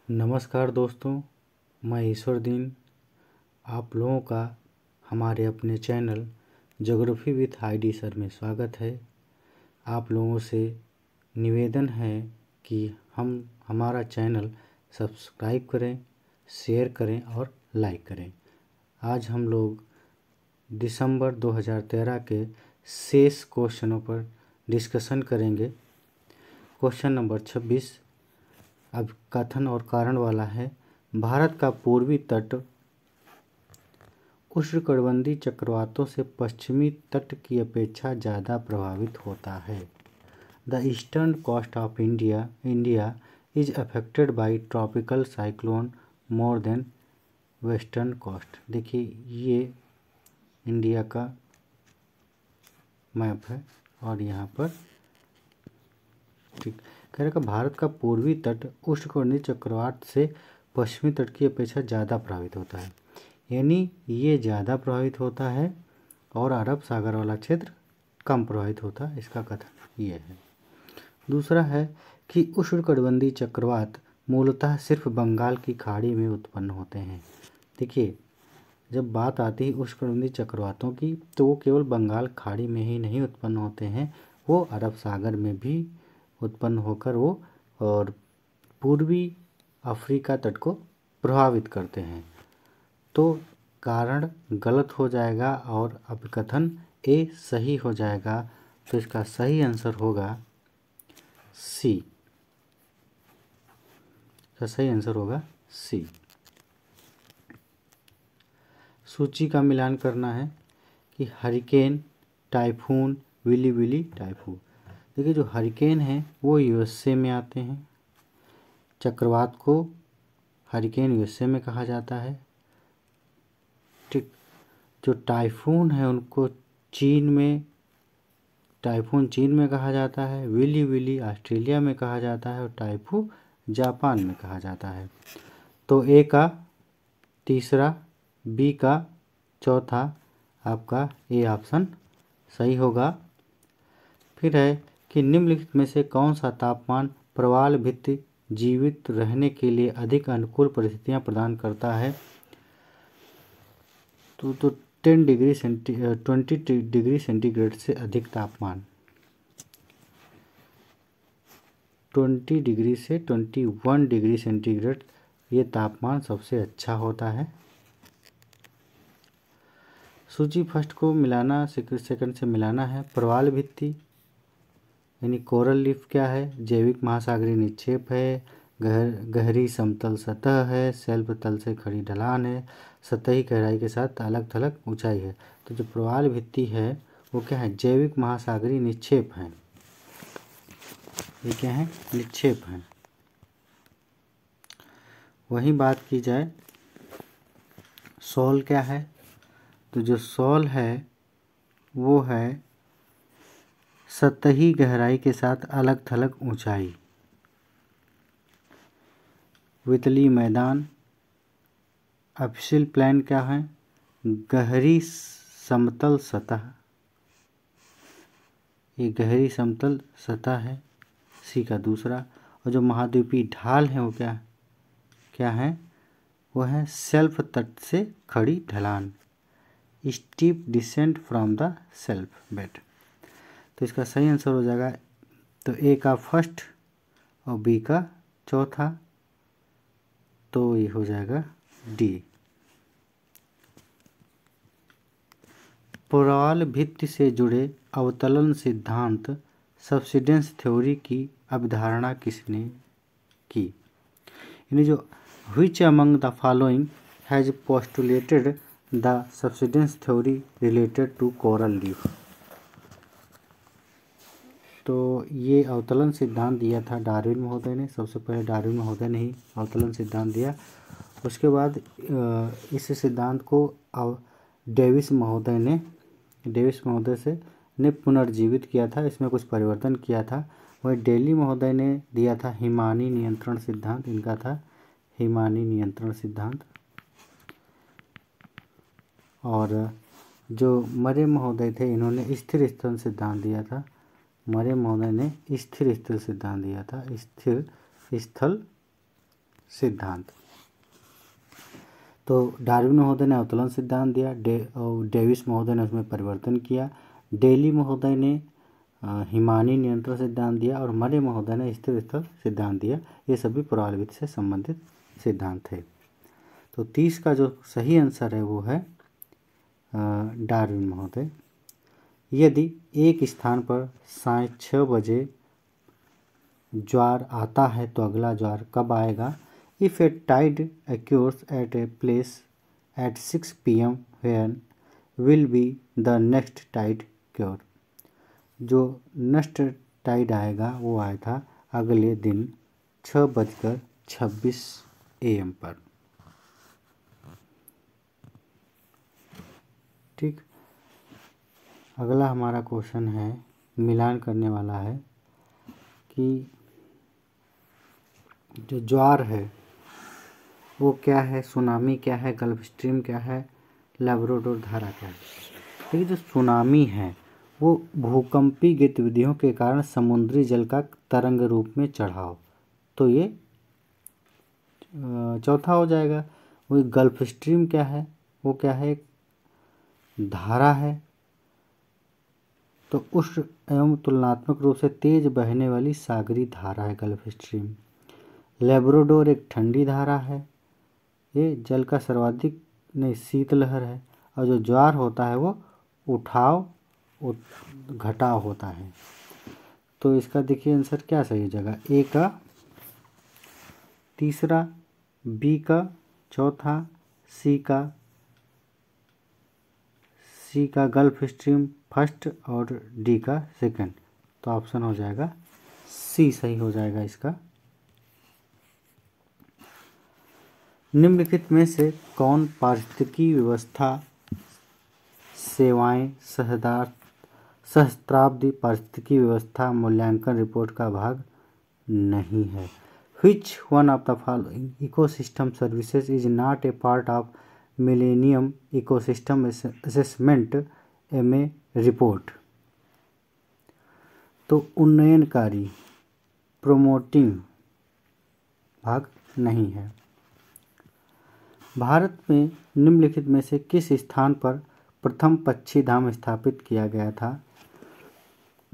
नमस्कार दोस्तों, मैं ईश्वर दीन आप लोगों का हमारे अपने channel geography with ID sir में स्वागत है। आप लोगों से निवेदन है कि हमारा चैनल सब्सक्राइब करें, शेयर करें और लाइक करें। आज हम लोग दिसंबर 2013 के शेष क्वेश्चनों पर डिस्कशन करेंगे। क्वेश्चन नंबर 26 अब कथन और कारण वाला है। भारत का पूर्वी तट उष्णकटिबंधीय चक्रवातों से पश्चिमी तट की अपेक्षा ज़्यादा प्रभावित होता है। The eastern coast of India is affected by tropical cyclone more than western coast. देखिए ये इंडिया का मैप है और यहाँ पर ठीक कह रहा भारत का पूर्वी तट उष्णकटिबंधीय चक्रवात से पश्चिमी तट की अपेक्षा ज़्यादा प्रभावित होता है, यानी ये ज़्यादा प्रभावित होता है और अरब सागर वाला क्षेत्र कम प्रभावित होता है। इसका कथन ये है। दूसरा है कि उष्णकटिबंधीय चक्रवात मूलतः सिर्फ बंगाल की खाड़ी में उत्पन्न होते हैं। देखिए जब बात आती है उष्णकटिबंधीय चक्रवातों की तो वो केवल बंगाल खाड़ी में ही नहीं उत्पन्न होते हैं, वो अरब सागर में भी उत्पन्न होकर वो और पूर्वी अफ्रीका तट को प्रभावित करते हैं। तो कारण गलत हो जाएगा और अभिकथन ए सही हो जाएगा। तो इसका सही आंसर होगा सी। इसका सही आंसर होगा सी। सूची का मिलान करना है कि hurricane, typhoon, willy willy typhoon. देखिए जो हरिकेन है वो यूएसए में आते हैं। चक्रवात को हरिकेन यूएसए में कहा जाता है। ठीक, जो टाइफून है उनको टाइफून चीन में कहा जाता है, विली विली ऑस्ट्रेलिया में कहा जाता है और टाइफू जापान में कहा जाता है। तो ए का तीसरा, बी का चौथा, आपका ए ऑप्शन सही होगा। फिर है कि निम्नलिखित में से कौन सा तापमान प्रवाल भित्ति जीवित रहने के लिए अधिक अनुकूल परिस्थितियां प्रदान करता है। तो 20 डिग्री सेंटीग्रेड से अधिक तापमान 20 डिग्री से 21 डिग्री सेंटीग्रेड ये तापमान सबसे अच्छा होता है। सूची फर्स्ट को मिलाना, सेकंड से मिलाना है। प्रवाल भित्ति यानी कोरल लीफ क्या है? जैविक महासागरीय निक्षेप है, गहरी समतल सतह है, शेल्फ तल से खड़ी ढलान है, सतही गहराई के साथ अलग थलग ऊंचाई है। तो जो प्रवाल भित्ति है वो क्या है? जैविक महासागरीय निक्षेप है। ये क्या है? निक्षेप है। वही बात की जाए सॉल क्या है? तो जो सॉल है वो है सतही गहराई के साथ अलग थलग ऊंचाई। वितली मैदान एब्सिल प्लेन क्या है? गहरी समतल सतह। ये गहरी समतल सतह है, सी का दूसरा। और जो महाद्वीपीय ढाल है वो क्या है? वो है शेल्फ तट से खड़ी ढलान, steep decent from the shelf bed. तो इसका सही आंसर हो जाएगा तो ए का फर्स्ट और बी का चौथा, तो ये हो जाएगा डी। प्रवाल भित्ति से जुड़े अवतलन सिद्धांत सब्सिडेंस थ्योरी की अवधारणा किसने की? यानी जो which among the following has postulated the subsidence theory related to coral leaf. तो ये अवतलन सिद्धांत दिया था डार्विन महोदय ने। सबसे पहले डार्विन महोदय ने ही अवतलन सिद्धांत दिया। उसके बाद इस सिद्धांत को डेविस महोदय से ने पुनर्जीवित किया था। इसमें कुछ परिवर्तन किया था। वही डेली महोदय ने दिया था हिमानी नियंत्रण सिद्धांत। इनका था हिमानी नियंत्रण सिद्धांत। और जो मरे महोदय थे इन्होंने स्थिर स्थल सिद्धांत दिया था। मरे महोदय ने स्थिर स्थल सिद्धांत दिया था। स्थिर स्थल सिद्धांत। तो डार्विन महोदय ने अवतरण सिद्धांत दिया, डेविस महोदय ने उसमें परिवर्तन किया, डेली महोदय ने हिमानी नियंत्रण सिद्धांत दिया और मरे महोदय ने स्थिर स्थल सिद्धांत दिया। ये सभी प्रवालविधि से संबंधित सिद्धांत थे। तो 30 का जो सही आंसर है वो है डार्विन महोदय। यदि एक स्थान पर 6:30 बजे ज्वार आता है तो अगला ज्वार कब आएगा? If a tide occurs at a place at 6 PM, when will be the next tide occur? जो नेक्स्ट टाइड आएगा वो आया था अगले दिन 6:26 AM पर। ठीक, अगला हमारा क्वेश्चन है, मिलान करने वाला है कि जो ज्वार है वो क्या है, सुनामी क्या है, गल्फ स्ट्रीम क्या है, लैब्राडोर धारा क्या है। देखिए, जो सुनामी है वो भूकंपीय गतिविधियों के कारण समुद्री जल का तरंग रूप में चढ़ाव, तो ये चौथा हो जाएगा। वही गल्फ स्ट्रीम क्या है, वो क्या है, एक धारा है, तो उष्ण एवं तुलनात्मक रूप से तेज बहने वाली सागरी धारा है गल्फ स्ट्रीम। लैब्राडोर एक ठंडी धारा है, ये जल का सर्वाधिक नहीं शीतलहर है, और जो ज्वार होता है वो उठाव घटाव होता है। तो इसका देखिए आंसर क्या सही हो जाएगा, ए का तीसरा, बी का चौथा, सी का गल्फ स्ट्रीम फर्स्ट और डी का सेकंड। तो ऑप्शन हो जाएगा सी सही हो जाएगा इसका। निम्नलिखित में से कौन पारिस्थितिकी व्यवस्था सेवाएं सहस्त्राब्दी पारिस्थितिकी व्यवस्था मूल्यांकन रिपोर्ट का भाग नहीं है? Which one of the following ecosystem services is not a part of Millennium Ecosystem Assessment MA report? तो उन्नयनकारी प्रोमोटिंग भाग नहीं है। भारत में निम्नलिखित में से किस स्थान पर प्रथम पक्षी धाम स्थापित किया गया था?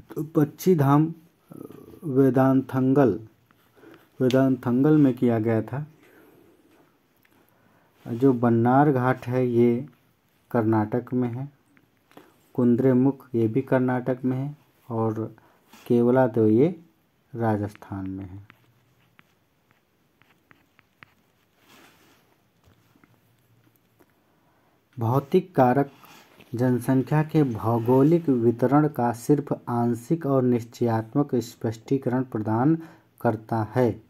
तो पक्षी धाम वेदांतंगल में किया गया था। जो बन्नार घाट है ये कर्नाटक में है, कुद्रेमुख ये भी कर्नाटक में है, और केवला तो ये राजस्थान में है। भौतिक कारक जनसंख्या के भौगोलिक वितरण का सिर्फ आंशिक और निश्चयात्मक स्पष्टीकरण प्रदान करता है।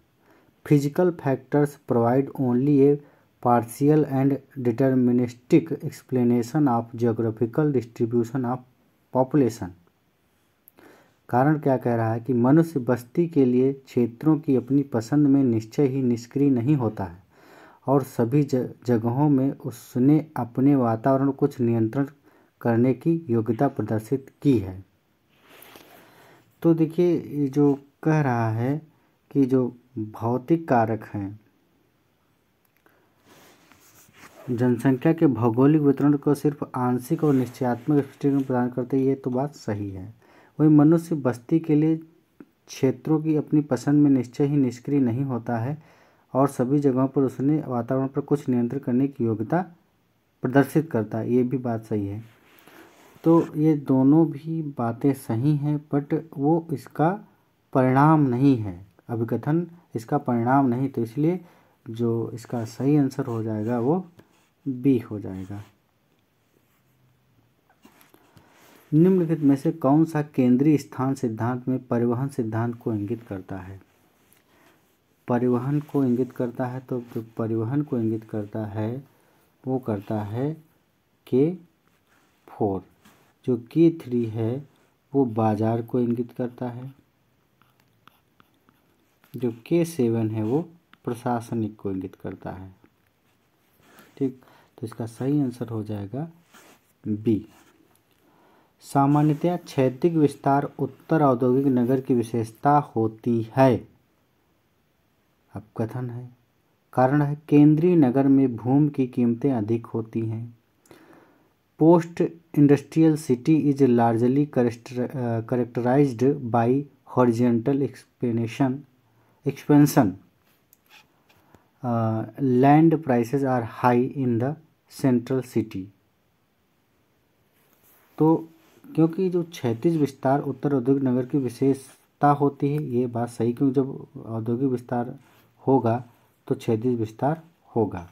Physical factors provide only A partial and deterministic explanation of geographical distribution of population. कारण क्या कह रहा है कि मनुष्य बस्ती के लिए क्षेत्रों की अपनी पसंद में निश्चय ही निष्क्रिय नहीं होता है और सभी जगहों में उसने अपने वातावरण को कुछ नियंत्रण करने की योग्यता प्रदर्शित की है। तो देखिए, जो कह रहा है कि जो भौतिक कारक हैं जनसंख्या के भौगोलिक वितरण को सिर्फ आंशिक और निश्चयात्मक स्पष्टीकरण प्रदान करते हैं, ये तो बात सही है। वही मनुष्य बस्ती के लिए क्षेत्रों की अपनी पसंद में निश्चय ही निष्क्रिय नहीं होता है और सभी जगहों पर उसने वातावरण पर कुछ नियंत्रण करने की योग्यता प्रदर्शित करता है, ये भी बात सही है। तो ये दोनों भी बातें सही हैं, बट वो इसका परिणाम नहीं है, अभिकथन इसका परिणाम नहीं, तो इसलिए जो इसका सही आंसर हो जाएगा वो बी हो जाएगा। निम्नलिखित में से कौन सा केंद्रीय स्थान सिद्धांत में परिवहन सिद्धांत को इंगित करता है? परिवहन को इंगित करता है, तो जो परिवहन को इंगित करता है वो करता है K4। जो K3 है वो बाजार को इंगित करता है। जो K7 है वो प्रशासनिक को इंगित करता है। ठीक, तो इसका सही आंसर हो जाएगा बी। सामान्यतया क्षैतिज विस्तार उत्तर औद्योगिक नगर की विशेषता होती है, अब कथन है। कारण है केंद्रीय नगर में भूमि की कीमतें अधिक होती हैं। Post industrial city is largely characterised bye horizontal expansion. Land prices are high in the central city. तो क्योंकि जो क्षैतिज विस्तार उत्तर औद्योगिक नगर की विशेषता होती है, ये बात सही, क्योंकि जब औद्योगिक विस्तार होगा तो क्षैतिज विस्तार होगा।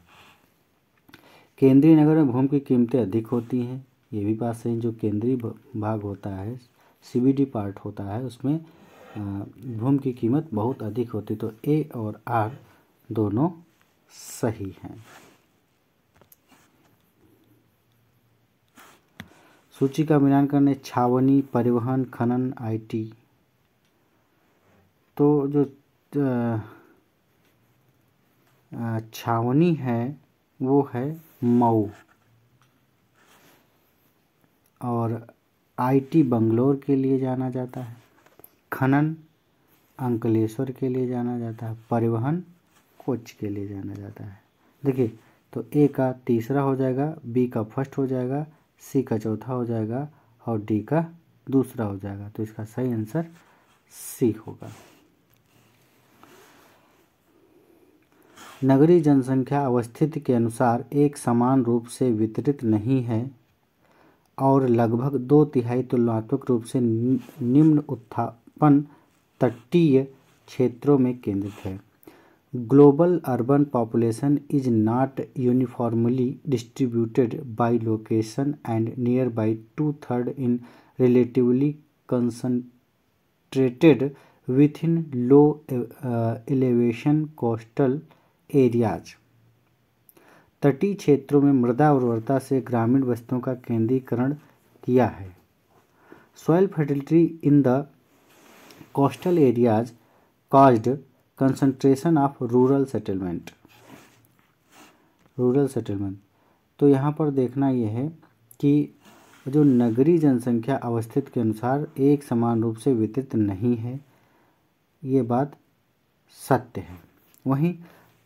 केंद्रीय नगर में भूमि की कीमतें अधिक होती हैं, ये भी बात सही। जो केंद्रीय भाग होता है, CBD पार्ट होता है, उसमें भूमि की कीमत बहुत अधिक होती, तो A और R दोनों सही हैं। सूची का मिलान करने छावनी, परिवहन, खनन, IT। तो जो छावनी है वो है मऊ, और IT बंगलोर के लिए जाना जाता है, खनन अंकलेश्वर के लिए जाना जाता है, परिवहन कोच्चि के लिए जाना जाता है। देखिए, तो A का तीसरा हो जाएगा, B का फर्स्ट हो जाएगा, C का चौथा हो जाएगा और D का दूसरा हो जाएगा। तो इसका सही आंसर C होगा। नगरीय जनसंख्या अवस्थिति के अनुसार एक समान रूप से वितरित नहीं है और लगभग 2/3 तुलनात्मक रूप से निम्न उत्थापन तटीय क्षेत्रों में केंद्रित है। Global urban population is not uniformly distributed by location and near by 2/3 in relatively concentrated with in low elevation coastal areas. तटीय क्षेत्रों में मृदा उर्वरता से ग्रामीण बस्तियों का केंद्रीकरण किया है। Soil fertility in the coastal areas caused concentration of rural settlement। तो यहाँ पर देखना यह है कि जो नगरीय जनसंख्या अवस्थित के अनुसार एक समान रूप से वितरित नहीं है, ये बात सत्य है। वहीं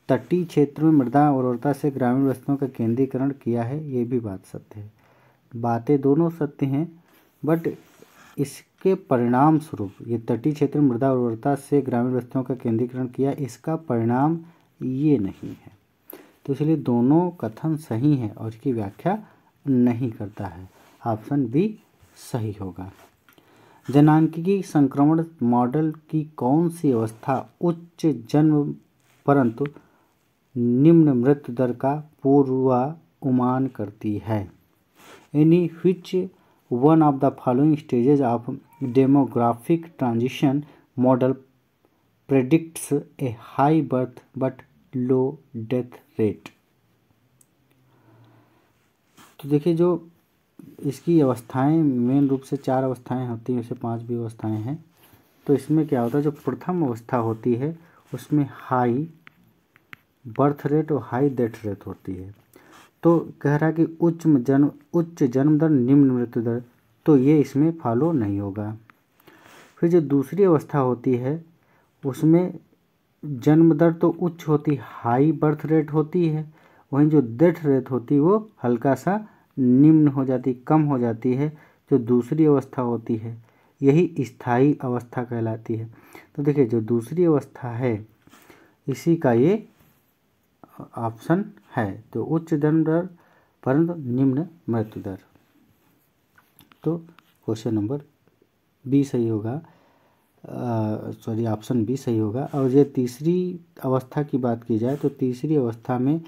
तटीय क्षेत्र में मृदा उर्वरता से ग्रामीण बस्तियों का केंद्रीकरण किया है, ये भी बात सत्य है। बातें दोनों सत्य हैं, बट इसके परिणाम स्वरूप ये तटीय क्षेत्र में मृदा उर्वरता से ग्रामीण बस्तियों का केंद्रीकरण किया, इसका परिणाम ये नहीं है। तो इसलिए दोनों कथन सही हैं और इसकी व्याख्या नहीं करता है। ऑप्शन बी सही होगा। जनांकिकी संक्रमण मॉडल की कौन सी अवस्था उच्च जन्म परंतु निम्न मृत्यु दर का पूर्वानुमान करती है? Any which one of the following stages of demographic transition model predicts a high birth but low death rate। तो देखिए, जो इसकी अवस्थाएं मेन रूप से 4 अवस्थाएं होती हैं, वैसे 5 भी अवस्थाएं हैं। तो इसमें क्या होता है, जो प्रथम अवस्था होती है उसमें हाई बर्थ रेट और हाई डेथ रेट होती है। तो कह रहा है कि उच्च जन्म दर निम्न मृत्यु दर, तो ये इसमें फॉलो नहीं होगा। फिर जो दूसरी अवस्था होती है उसमें जन्म दर तो उच्च होती, हाई बर्थ रेट होती है, वहीं जो डेथ रेट होती है वो हल्का सा निम्न हो जाती, कम हो जाती है। जो दूसरी अवस्था होती है यही स्थायी अवस्था कहलाती है। तो देखिए, जो दूसरी अवस्था है इसी का ये ऑप्शन है, तो उच्च जन्म दर परंतु निम्न मृत्यु दर। तो क्वेश्चन नंबर बी सही होगा, ऑप्शन बी सही होगा। और ये तीसरी अवस्था की बात की जाए तो तीसरी अवस्था में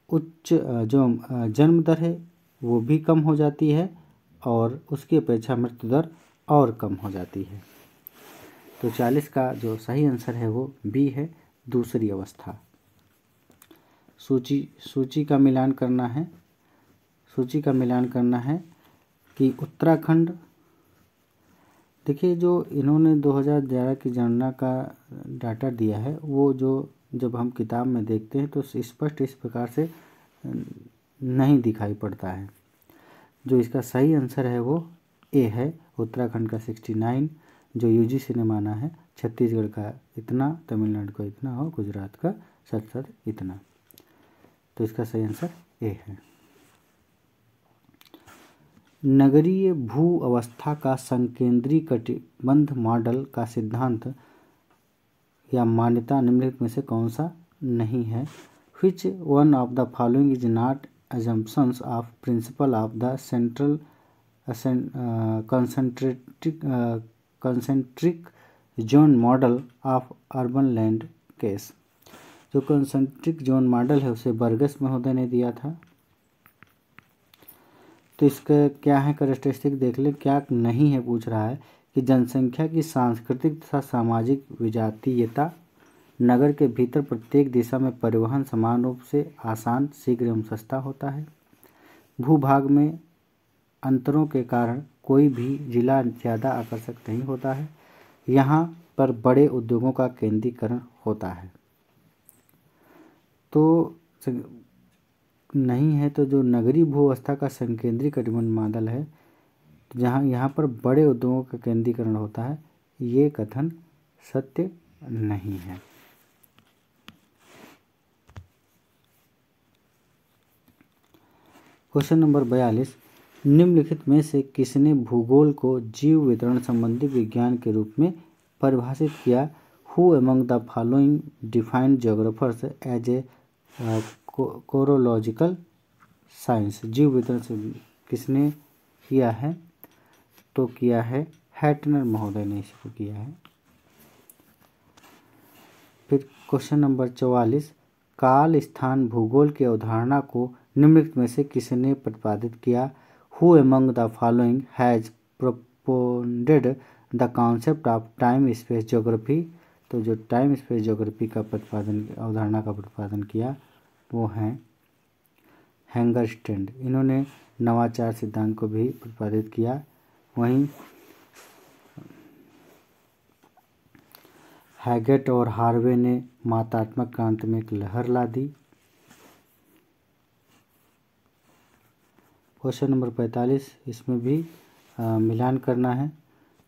उच्च जो जन्म दर है वो भी कम हो जाती है और उसकी अपेक्षा मृत्यु दर और कम हो जाती है। तो 40 का जो सही आंसर है वो बी है, दूसरी अवस्था। सूची का मिलान करना है कि उत्तराखंड, देखिए जो इन्होंने 2011 की जनगणना का डाटा दिया है वो जो जब हम किताब में देखते हैं तो स्पष्ट इस प्रकार से नहीं दिखाई पड़ता है। जो इसका सही आंसर है वो ए है, उत्तराखंड का 69, जो UGC ने माना है। छत्तीसगढ़ का इतना, तमिलनाडु का इतना और गुजरात का सतसत इतना। तो इसका सही आंसर ए है। नगरीय भू अवस्था का संकेंद्री कटिबंध मॉडल का सिद्धांत या मान्यता निम्नलिखित में से कौन सा नहीं है? Which one of the following is not assumptions of principle of the central concentric zone model of urban land case? जो कंसेंट्रिक जोन मॉडल है उसे बर्गस महोदय ने दिया था। तो इसका क्या है कैरेक्टरिस्टिक देख लें। क्या नहीं है पूछ रहा है कि जनसंख्या की सांस्कृतिक तथा सामाजिक विजातीयता, नगर के भीतर प्रत्येक दिशा में परिवहन समान रूप से आसान, शीघ्र एवं सस्ता होता है, भूभाग में अंतरों के कारण कोई भी जिला ज़्यादा आकर्षक नहीं होता है, यहाँ पर बड़े उद्योगों का केंद्रीकरण होता है। तो नहीं है तो जो नगरीय भू अवस्था का संकेंद्री कटिबंध मॉडल है, जहाँ यहाँ पर बड़े उद्योगों का केंद्रीकरण होता है, ये कथन सत्य नहीं है। क्वेश्चन नंबर 42, निम्नलिखित में से किसने भूगोल को जीव वितरण संबंधी विज्ञान के रूप में परिभाषित किया? Who among the following defined geographers as a chorological science? जीव वितरण से किसने किया है? तो किया है हैटनर महोदय ने इसको किया है। फिर क्वेश्चन नंबर 44, काल स्थान भूगोल की अवधारणा को निम्नलिखित में से किसने प्रतिपादित किया? Who among the following has propounded the concept of time space geography? तो जो टाइम स्पेस ज्योग्राफी का प्रतिपादन, अवधारणा का प्रतिपादन किया वो हैं हैंगरस्टैंड। इन्होंने नवाचार सिद्धांत को भी प्रतिपादित किया। वहीं हैगेट और हार्वे ने मात्रात्मक क्रांति में एक लहर ला दी। क्वेश्चन नंबर 45, इसमें भी मिलान करना है,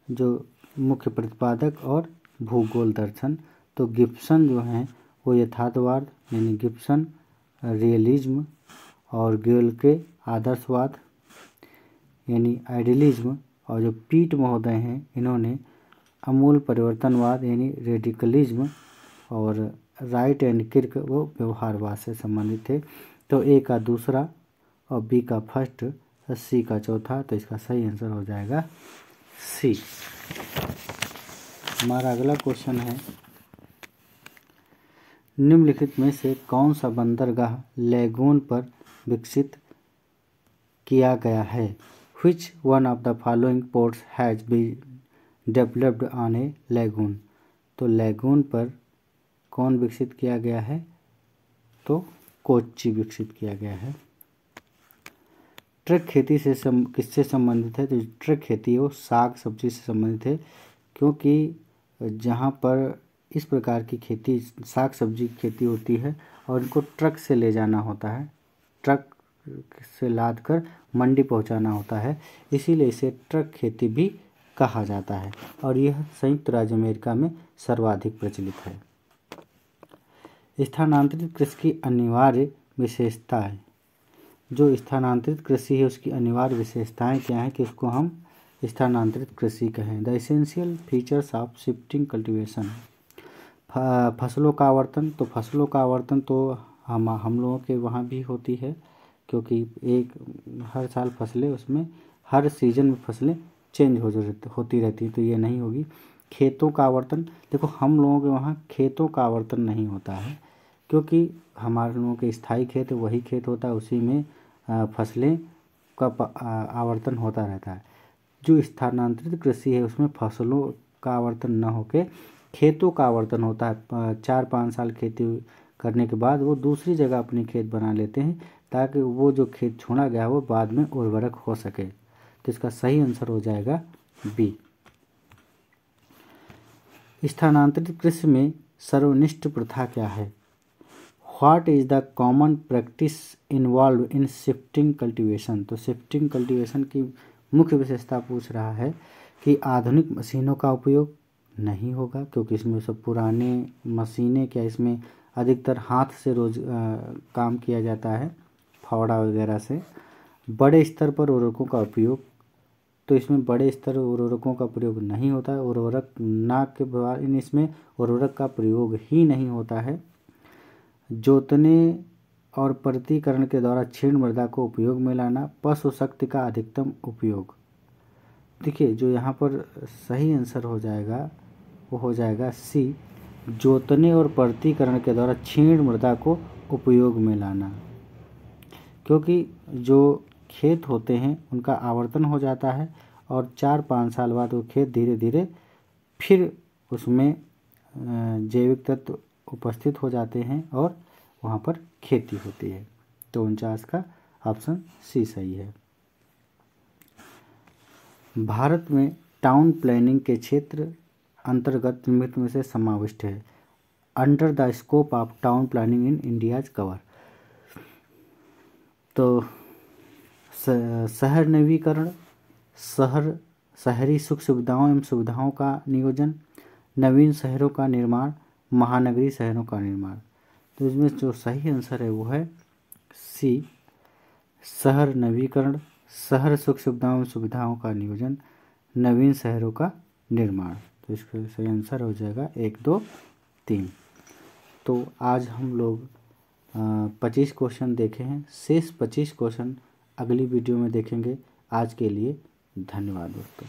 जो मुख्य प्रतिपादक और भूगोल दर्शन। तो गिब्सन जो हैं वो यथार्थवाद यानी गिब्सन रियलिज्म, और गेल के आदर्शवाद यानी आइडियलिज्म, और जो पीट महोदय हैं इन्होंने अमूल परिवर्तनवाद यानी रेडिकलिज्म, और राइट एंड किर्क वो व्यवहारवाद से संबंधित थे। तो ए का दूसरा और बी का फर्स्ट, सी का चौथा। तो इसका सही आंसर हो जाएगा सी। हमारा अगला क्वेश्चन है, निम्नलिखित में से कौन सा बंदरगाह लैगून पर विकसित किया गया है? Which one of the following ports has been developed on a lagoon? तो लैगून पर कौन विकसित किया गया है? तो कोच्चि विकसित किया गया है। ट्रक खेती से किससे संबंधित है? तो ट्रक खेती वो साग सब्जी से संबंधित है, क्योंकि जहाँ पर इस प्रकार की खेती, साग सब्जी की खेती होती है और इनको ट्रक से ले जाना होता है, ट्रक से लाद कर मंडी पहुँचाना होता है, इसीलिए इसे ट्रक खेती भी कहा जाता है, और यह संयुक्त राज्य अमेरिका में सर्वाधिक प्रचलित है। स्थानांतरित कृषि की अनिवार्य विशेषताएं, जो स्थानांतरित कृषि है उसकी अनिवार्य विशेषताएं क्या है कि उसको हम स्थानांतरित कृषि कहें। The essential features of shifting cultivation, फसलों का आवर्तन। तो फसलों का आवर्तन तो हम लोगों के वहाँ भी होती है, क्योंकि एक हर साल फसलें, उसमें हर सीजन में फसलें चेंज होती रहती हैं, तो ये नहीं होगी। खेतों का आवर्तन, देखो हम लोगों के वहाँ खेतों का आवर्तन नहीं होता है, क्योंकि हमारे लोगों के स्थायी खेत वही खेत होता है, उसी में फसलें का आवर्तन होता रहता है। जो स्थानांतरित कृषि है उसमें फसलों का आवर्तन न होकर खेतों का आवर्तन होता है। 4-5 साल खेती करने के बाद वो दूसरी जगह अपनी खेत बना लेते हैं, ताकि वो जो खेत छोड़ा गया वो बाद में उर्वरक हो सके। तो इसका सही आंसर हो जाएगा बी। स्थानांतरित कृषि में सर्वनिष्ठ प्रथा क्या है? What is the common practice involve in shifting cultivation? तो शिफ्टिंग कल्टीवेशन की मुख्य विशेषता पूछ रहा है कि आधुनिक मशीनों का उपयोग नहीं होगा, क्योंकि इसमें सब पुराने मशीनें, क्या इसमें अधिकतर हाथ से रोज काम किया जाता है, फावड़ा वगैरह से। बड़े स्तर पर उर्वरकों का उपयोग, तो इसमें बड़े स्तर उर्वरकों का प्रयोग नहीं होता है, उर्वरक ना के बाद इसमें उर्वरक का प्रयोग ही नहीं होता है। जोतने और परतीकरण के द्वारा क्षीण मृदा को उपयोग में लाना, पशु शक्ति का अधिकतम उपयोग। देखिए जो यहाँ पर सही आंसर हो जाएगा वो हो जाएगा सी, जोतने और परतीकरण के द्वारा क्षीण मृदा को उपयोग में लाना। क्योंकि जो खेत होते हैं उनका आवर्तन हो जाता है और 4-5 साल बाद वो खेत धीरे धीरे फिर उसमें जैविक तत्व उपस्थित हो जाते हैं और वहाँ पर खेती होती है। तो 49 का ऑप्शन सी सही है। भारत में टाउन प्लानिंग के क्षेत्र अंतर्गत निम्नलिखित में से समाविष्ट है। Under the scope of town planning in India's cover. तो शहर नवीकरण, शहरी सुख सुविधाओं एवं सुविधाओं का नियोजन, नवीन शहरों का निर्माण, महानगरीय शहरों का निर्माण। तो इसमें जो सही आंसर है वो है सी, शहर नवीकरण, शहर सुख सुविधाओं एवं सुविधाओं का नियोजन, नवीन शहरों का निर्माण। तो इसका सही आंसर हो जाएगा 1, 2, 3। तो आज हम लोग 25 क्वेश्चन देखे हैं, शेष 25 क्वेश्चन अगली वीडियो में देखेंगे। आज के लिए धन्यवाद दोस्तों।